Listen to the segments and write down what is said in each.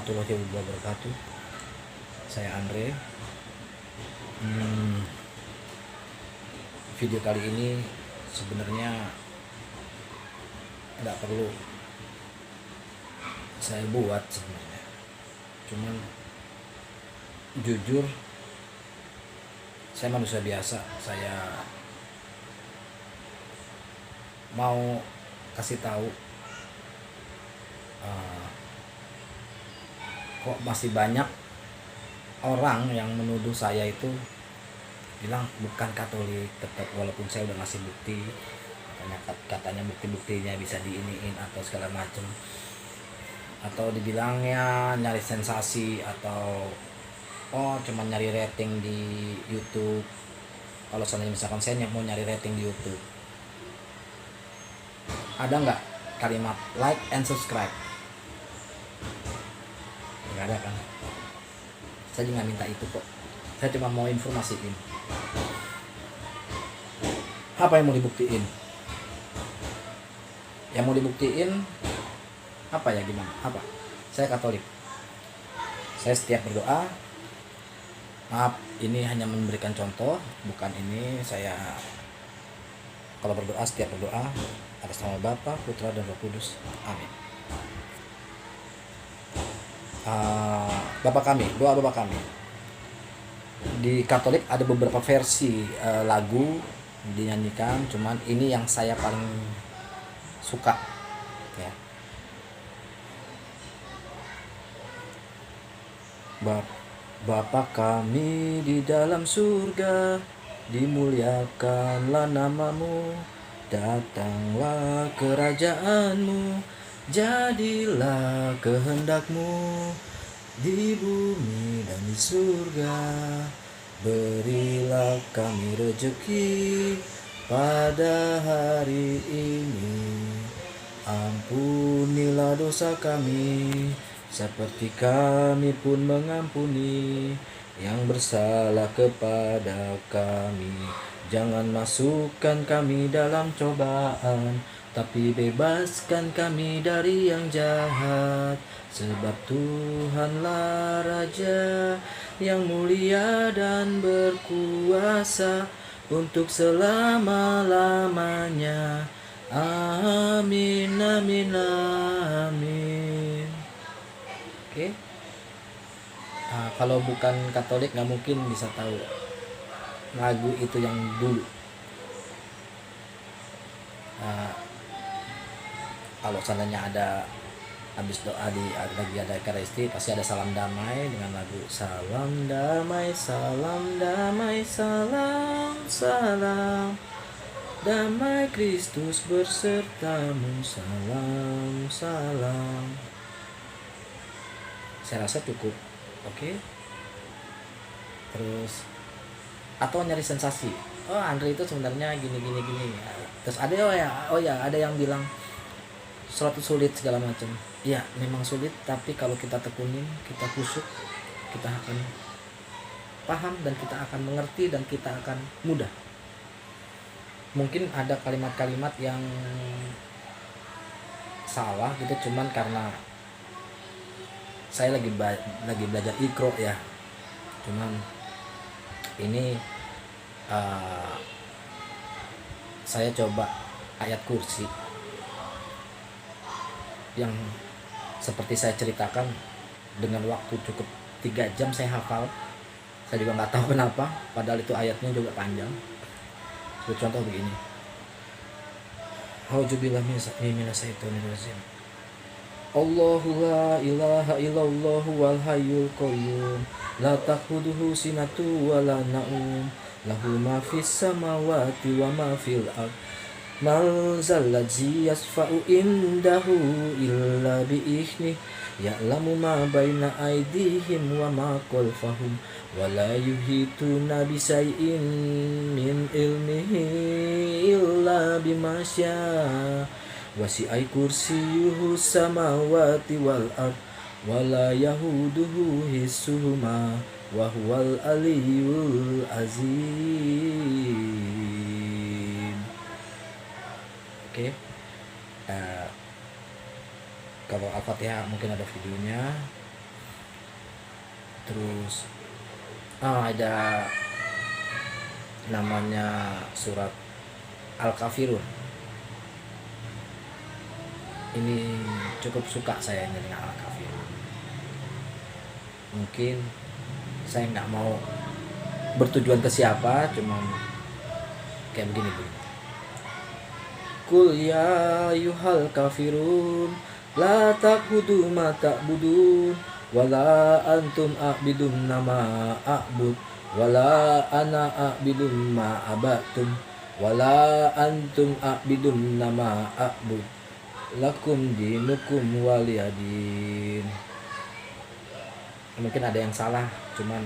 warahmatullahi wabarakatuh. Saya Andre. Video kali ini sebenarnya nggak perlu saya buat sebenarnya. Cuman jujur, saya manusia biasa. Saya mau kasih tahu kok masih banyak orang yang menuduh saya itu bilang bukan Katolik, tetap walaupun saya udah ngasih bukti, katanya bukti-buktinya bisa diiniin atau segala macem, atau dibilangnya nyari sensasi atau cuma nyari rating di YouTube. Kalau seandainya misalkan saya mau nyari rating di YouTube, ada nggak kalimat like and subscribe? Nggak ada kan? Saya juga minta itu kok. Saya cuma mau informasiin. Apa yang mau dibuktiin? Yang mau dibuktiin apa ya, gimana? Apa? Saya Katolik. Saya setiap berdoa, maaf, ini hanya memberikan contoh, bukan ini saya kalau berdoa, setiap berdoa atas nama Bapa, Putra, dan Roh Kudus. Amin. Bapa kami, doa Bapa kami. Di Katolik ada beberapa versi lagu dinyanyikan, cuman ini yang saya paling suka ya. Bapa kami di dalam surga, dimuliakanlah namamu, datanglah kerajaanmu, jadilah kehendakmu di bumi dan di surga. Berilah kami rezeki pada hari ini, ampunilah dosa kami seperti kami pun mengampuni yang bersalah kepada kami. Jangan masukkan kami dalam cobaan, tapi bebaskan kami dari yang jahat. Sebab Tuhanlah Raja yang mulia dan berkuasa untuk selama-lamanya. Amin, amin, amin. Oke. Kalau bukan Katolik nggak mungkin bisa tahu lagu itu yang dulu. Kalau seandainya ada habis doa lagi ada Ekaristi, pasti ada salam damai dengan lagu salam damai, salam damai, salam salam damai Kristus bersertamu, salam salam. Saya rasa cukup. Oke. Terus atau nyari sensasi, Andre itu sebenarnya gini. Terus ada ada yang bilang suatu sulit segala macam. Ya memang sulit, tapi kalau kita tekunin, kita khusyuk, kita akan paham dan kita akan mengerti dan kita akan mudah. Mungkin ada kalimat-kalimat yang salah gitu, cuman karena saya lagi belajar Iqra ya. Cuman ini saya coba ayat kursi yang seperti saya ceritakan, dengan waktu cukup 3 jam saya hafal. Saya juga nggak tahu kenapa, padahal itu ayatnya juga panjang. Seperti contoh begini. Auzubillahi minasyaitonirrajim. Allahu la ilaha illallah wal hayyul qayyum, la ta'khudhuhu sinatu wa la naum, lahu ma fis samawati wa ma fil ardh, man zalladzi yasfa'u indahu illa bi'ihnih, ya'lamu ma baina aydihim wa ma khalfahum, wa la yuhituna bisay'in min ilmihi illa bima syaa, wasi'a kursiyyuhu samawati wal ardh, wa la yahuduhu hifdzuhuma wa huwal aliyyul azim. Oke. Kalau Al-Fatihah mungkin ada videonya. Terus ada namanya surat Al-Kafirun. Ini cukup suka saya dengan Al-Kafirun. Mungkin saya nggak mau bertujuan ke siapa, cuman kayak begini. Kul ya ayyuhal kafirun la ta'budu ma ta'budun wala antum a'bidun nama a'bud wala ana a'bidun ma abatum wala antum a'bidun nama a'bud lakum dinukum waliyadin. Mungkin ada yang salah, cuman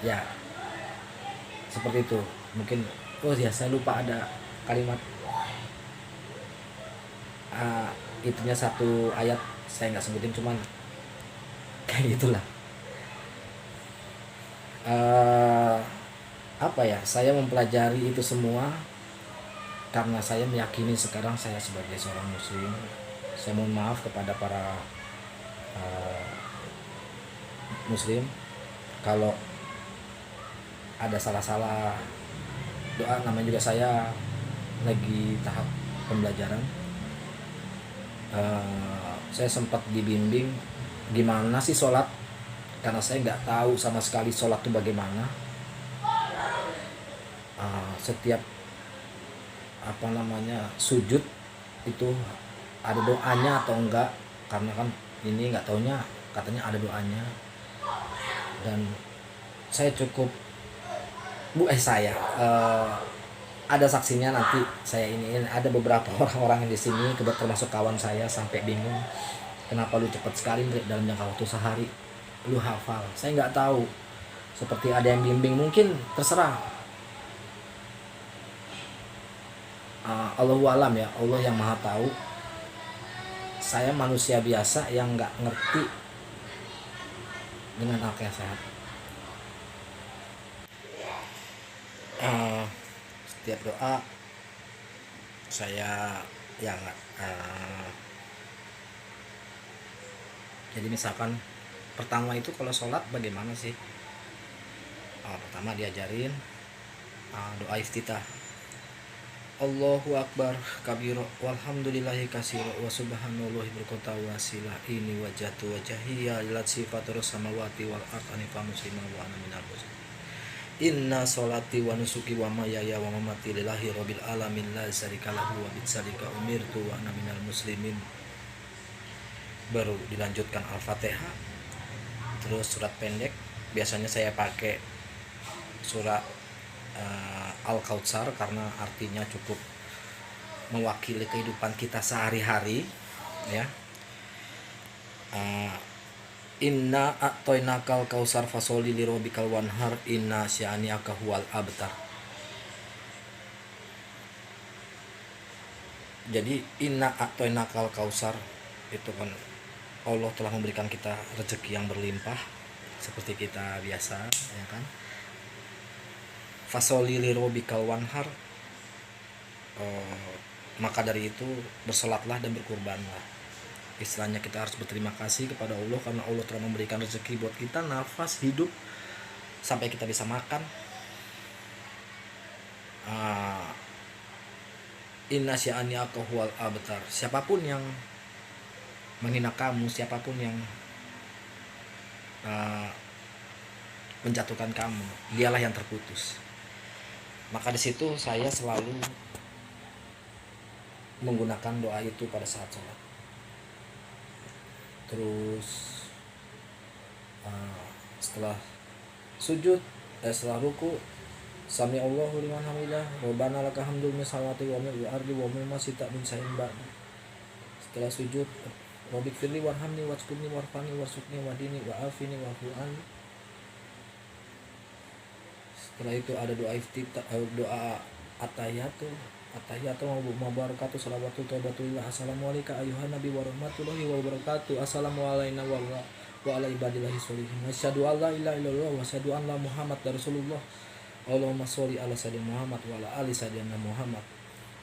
ya seperti itu. Mungkin ya saya lupa ada kalimat itunya satu ayat, saya nggak sebutin, cuman kayak gitulah. Apa ya, saya mempelajari itu semua karena saya meyakini sekarang saya sebagai seorang muslim. Saya mohon maaf kepada para muslim kalau ada salah-salah doa. Namanya juga saya lagi tahap pembelajaran. Saya sempat dibimbing gimana sih sholat, karena saya nggak tahu sama sekali sholat itu bagaimana. Setiap sujud itu ada doanya atau enggak, karena kan ini nggak taunya katanya ada doanya. Dan saya cukup ada saksinya nanti. Saya ini ada beberapa orang-orang yang di sini termasuk kawan saya sampai bingung, kenapa lu cepat sekali dalam jangka waktu sehari lu hafal. Saya nggak tahu, seperti ada yang bimbing, mungkin terserah. Allahu alam ya, Allah yang maha tahu. Saya manusia biasa yang nggak ngerti dengan akal sehat. Setiap doa saya jadi misalkan pertama itu kalau sholat bagaimana sih, pertama diajarin doa iftitah, Allahu akbar kabiro walhamdulillahi kasiro wa subhanallahi berkota wasilah ini wajatu wajahiyya lilat sifatur samawati wal ardh anifa muslimah wa ana minal muslimin. Inna sholati wa nusuki wa mayaya wa mamati lillahi rabbil alamin la syarika lahu wa bidzalika umirtu wa ana minal muslimin. Baru dilanjutkan Al-Fatihah, terus surat pendek. Biasanya saya pakai surat Al-Kautsar karena artinya cukup mewakili kehidupan kita sehari-hari ya. Inna a'toinakal kausar fasoli lirobikal wanhar inna sya'aniaka huwal abtar. Jadi inna a'toinakal kausar itu kan Allah telah memberikan kita rezeki yang berlimpah seperti kita biasa ya kan. Fasoli lirobikal wanhar, maka dari itu bersolatlah dan berkurbanlah. Istilahnya kita harus berterima kasih kepada Allah karena Allah telah memberikan rezeki buat kita, nafas hidup sampai kita bisa makan. Inna sya'aniaka huwal abtar. Siapapun yang menghina kamu, siapapun yang menjatuhkan kamu, dialah yang terputus. Maka di situ saya selalu menggunakan doa itu pada saat sholat. Terus setelah sujud, setelah ruku, sami Allahu liman hamidah, rabbana lakal hamdu samawati wa mil ardi wa mimma sita min sa'in ba'd. Setelah sujud, rabbik firli warhamni wajkurni warfani warsukni wadini wa'afini wa'fu'an. Setelah itu ada doa iftitah, doa atahiyatu wa barakatuh, salawatu taubatulillah, assalamualaikum ayuhan nabi wa rahmatullahi wa barakatuh, assalamu alaina wa ala ibadillahi sholihin, asyhadu an la ilaha illallah wa asyhadu anna muhammad rasulullah, Allahumma sholli ala sayyidina Muhammad wa ala ali sayyidina Muhammad.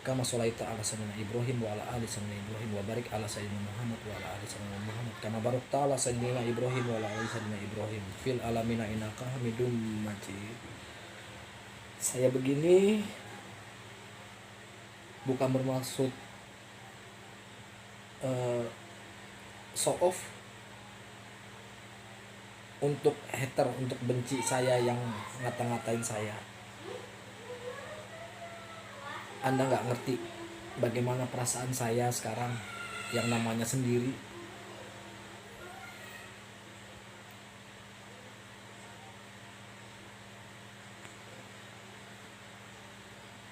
kama sholaita ala sayyidina Ibrahim wa ala ali sayyidina Ibrahim wa barik ala sayyidina Muhammad wa ala ali sayyidina Muhammad kama barakta ala sayyidina Ibrahim wa ala ali sayyidina Ibrahim fil alamina innaka Hamidum Majid. Saya begini bukan bermaksud show off, untuk hater, untuk benci saya yang ngata-ngatain saya. Anda nggak ngerti bagaimana perasaan saya sekarang yang namanya sendiri.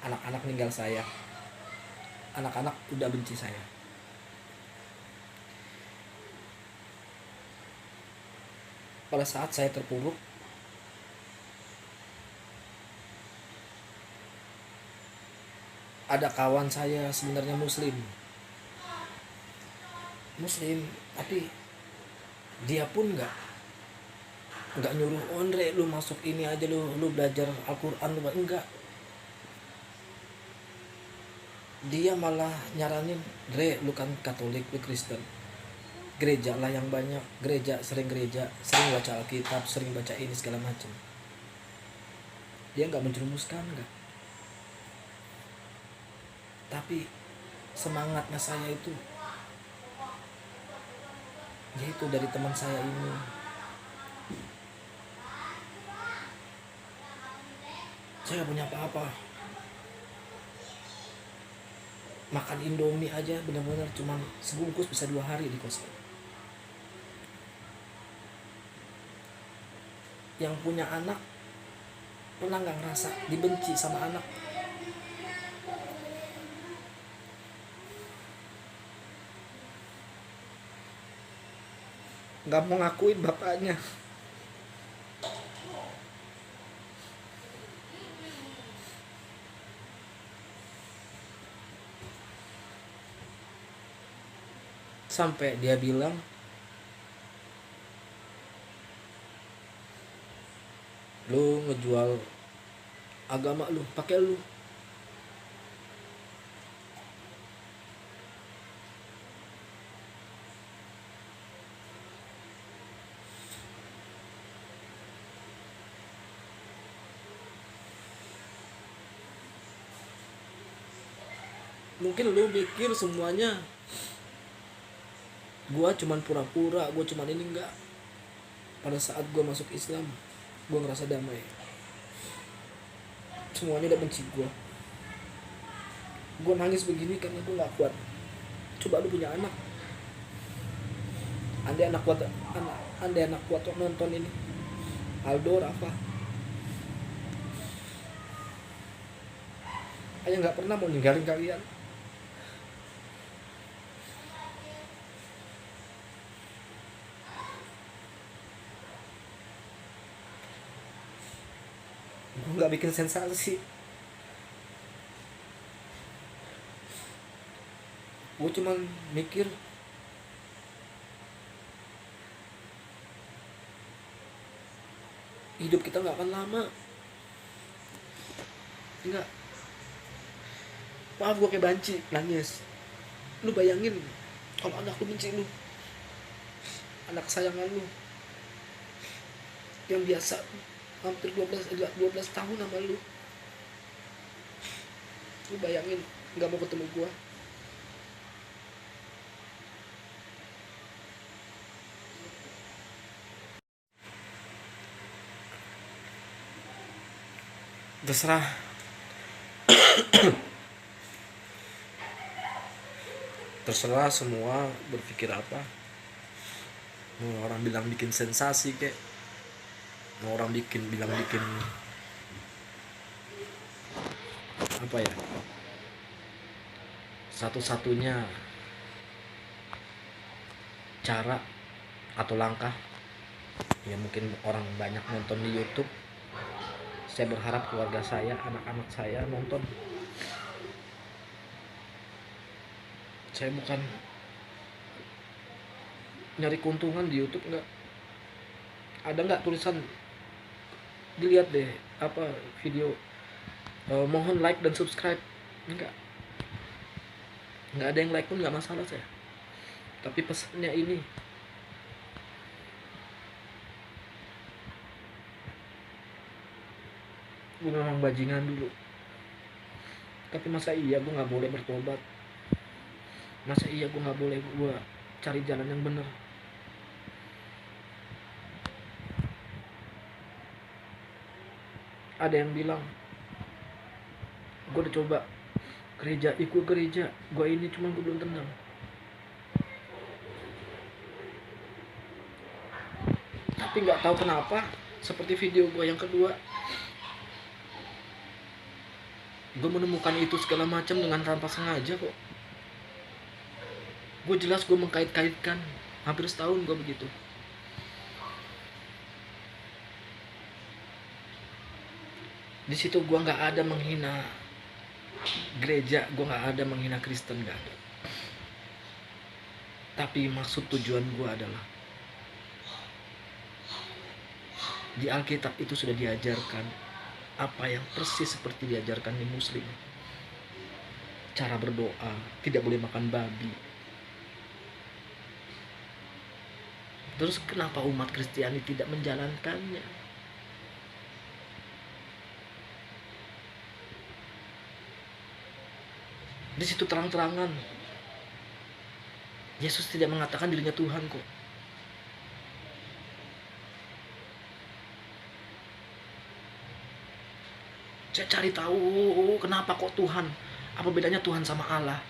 Anak-anak ninggal saya, anak-anak udah benci saya. Pada saat saya terpuruk, ada kawan saya sebenarnya muslim, tapi dia pun nggak nyuruh Andre lu masuk ini aja, lu belajar Al-Quran, lu enggak. Dia malah nyaranin, Dre lu kan Katolik, lu Kristen, gereja lah yang banyak, sering baca Alkitab, sering baca ini segala macam. Dia nggak menjerumuskan, nggak. Tapi semangatnya saya itu yaitu dari teman saya ini. Saya gak punya apa-apa, makan Indomie aja benar-benar cuman sebungkus bisa 2 hari di kosan. Yang punya anak pernah gak ngerasa dibenci sama anak? Gak mau ngakuin bapaknya. Sampai dia bilang, lu ngejual agama lu, pakai lu. Mungkin lu mikir semuanya gua cuman pura-pura, gua cuman ini, enggak. Pada saat gua masuk Islam, gua ngerasa damai. Semuanya udah benci gua nangis begini karena gua nggak kuat. Coba lu punya anak, andai anak kuat nonton ini, Aldo, Rafa, ayah nggak pernah mau ninggalin kalian. Gue nggak bikin sensasi, gue cuman mikir hidup kita nggak akan lama. Enggak, maaf gue kayak banci nangis. Lu bayangin kalau anak lu benci lu, anak kesayangan lu yang biasa hampir 12 tahun sama lu bayangin nggak mau ketemu gua. Terserah. Terserah semua berpikir apa. Mau orang bilang bikin sensasi kek, mau orang bilang bikin apa ya, satu-satunya cara atau langkah ya mungkin orang banyak nonton di YouTube. Saya berharap keluarga saya, anak-anak saya nonton. Saya bukan nyari keuntungan di YouTube, enggak. Ada nggak tulisan, dilihat deh apa video mohon like dan subscribe, enggak. nggak ada yang like pun nggak masalah saya, tapi pesannya ini, gue memang bajingan dulu, tapi masa iya gue nggak boleh bertobat? Masa iya gue nggak boleh gue cari jalan yang benar? Ada yang bilang gue udah coba gereja, ikut gereja, gue ini cuma gue belum tenang. Tapi nggak tahu kenapa, seperti video gue yang kedua, gue menemukan itu segala macam dengan tanpa sengaja kok. Gue jelas gue mengkait-kaitkan, hampir setahun gue begitu. Di situ gue nggak ada menghina gereja, gue nggak ada menghina Kristen, nggak ada. Tapi maksud tujuan gue adalah, di Alkitab itu sudah diajarkan apa yang persis seperti diajarkan di Muslim. Cara berdoa, tidak boleh makan babi. Terus kenapa umat Kristiani tidak menjalankannya? Di situ terang-terangan Yesus tidak mengatakan dirinya Tuhan kok. Saya cari tahu kenapa kok Tuhan. Apa bedanya Tuhan sama Allah?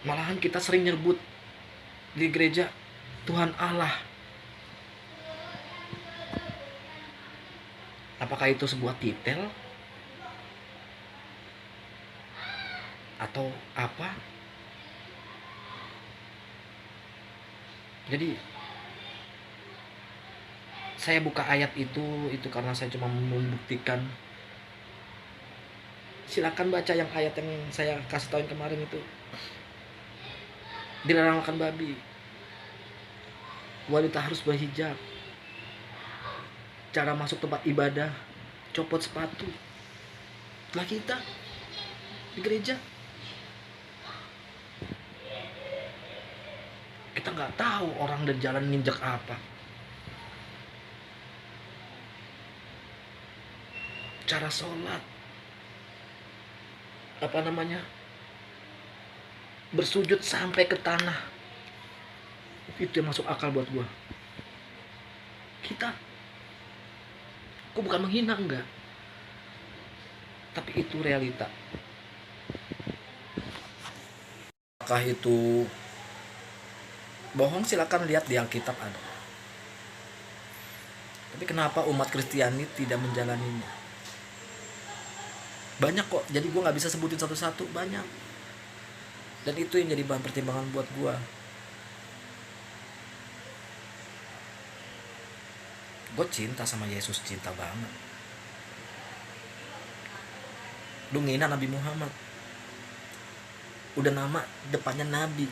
Malahan kita sering nyebut di gereja Tuhan Allah. Apakah itu sebuah titel? Atau apa? Jadi saya buka ayat itu karena saya cuma membuktikan. Silakan baca yang ayat yang saya kasih tahu kemarin itu. Dilarang makan babi. Wanita harus berhijab. Cara masuk tempat ibadah, copot sepatu. Lah kita di gereja kita nggak tahu orang dari jalan nginjek apa. Cara sholat, apa namanya, bersujud sampai ke tanah, itu yang masuk akal buat gua. Kita, gua bukan menghina, enggak, tapi itu realita. Apakah itu bohong? Silakan lihat di Alkitab ada. Tapi kenapa umat Kristiani tidak menjalaninya? Banyak kok, jadi gue nggak bisa sebutin satu-satu, banyak. Dan itu yang jadi bahan pertimbangan buat gue. Gue cinta sama Yesus, cinta banget. Lu ngina Nabi Muhammad, udah nama depannya Nabi,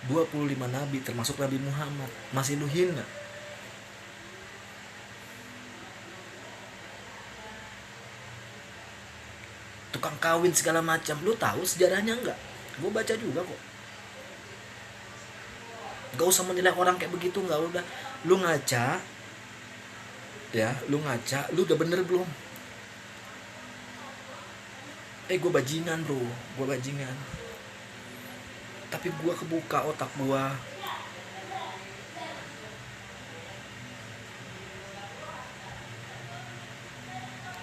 25 Nabi termasuk Nabi Muhammad, masih lu hina. Tukang kawin segala macam, lu tahu sejarahnya enggak? Gue baca juga kok. Gak usah menilai orang kayak begitu, nggak, udah lu ngaca ya, lu udah bener belum? Gue bajingan bro, gue bajingan, tapi gue kebuka otak gue.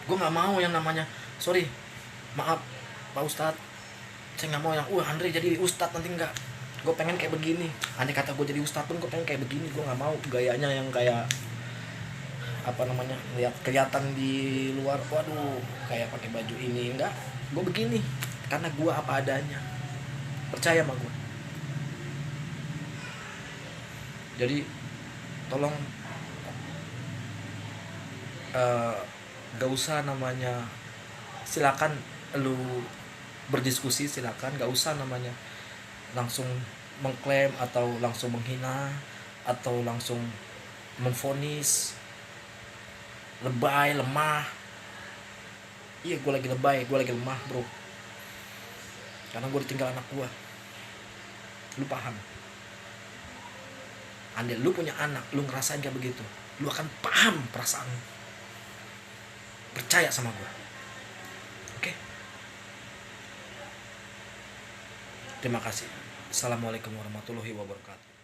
Gue nggak mau yang namanya, sorry, maaf Pak Ustadz, saya nggak mau yang Andre jadi Ustadz nanti, enggak. Gue pengen kayak begini. Andai kata gue jadi Ustadz pun gue pengen kayak begini. Gue nggak mau gayanya yang kayak apa namanya, lihat kelihatan di luar, waduh kayak pakai baju ini. Enggak, gue begini karena gue apa adanya, percaya sama gue. Jadi tolong gak usah namanya, silakan lu berdiskusi, silakan, gak usah namanya langsung mengklaim atau langsung menghina atau langsung memvonis lebay, lemah. Iya, gue lagi lebay, gue lagi lemah bro. karena gue ditinggal anak gue. Lu paham? Andai lu punya anak, lu ngerasain kayak begitu, lu akan paham perasaan. Percaya sama gue. Oke? Terima kasih. Assalamualaikum warahmatullahi wabarakatuh.